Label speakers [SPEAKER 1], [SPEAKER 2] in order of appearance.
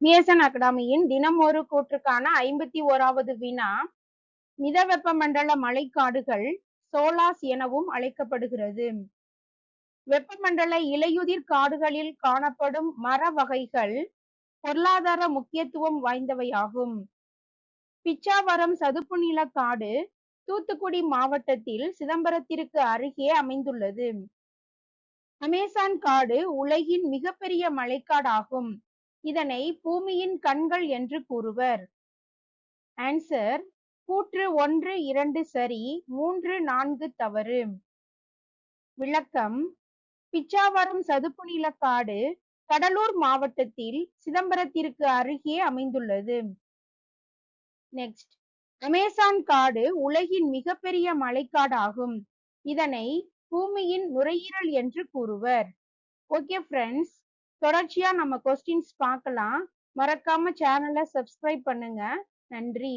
[SPEAKER 1] BSN அகாடமியின் தினம் ஒரு கூற்றுக்கான 51வது வினா, மித வெப்பமண்டல மழைக்காடுகள் சோலாஸ் எனவும் அழைக்கப்படுகிறது. வெப்பமண்டல இலையுதிர் காடுகளில் காணப்படும் மர வகைகள் பொருளாதார முக்கியத்துவம் வாய்ந்தவையாகும். பிச்சாவரம் சதுப்பு நில காடு தூத்துக்குடி மாவட்டத்தில் சிதம்பரத்திற்கு அருகே அமைந்துள்ளது. அமேசான் காடு உலகின் மிகப்பெரிய மழைக்காடாகும். இதனை பூமியின் கண்கள் என்று கூறுவர். ஆன்சர் கூற்று 1, 2 சரி, 3, 4 தவறு. விளக்கம்: பிச்சாவரம் சதுப்பு நில காடு கடலூர் மாவட்டத்தில் சிதம்பரத்திற்கு அருகே அமைந்துள்ளது. நெக்ஸ்ட், அமேசான் காடு உலகின் மிகப்பெரிய மழைக்காடாகும். இதனை பூமியின் நுரையீரல் என்று கூறுவர். ஓகே ஃப்ரெண்ட்ஸ், தொடர்ச்சியா நம்ம கொஸ்டின்ஸ் பார்க்கலாம். மறக்காம சேனலை சப்ஸ்கிரைப் பண்ணுங்க. நன்றி.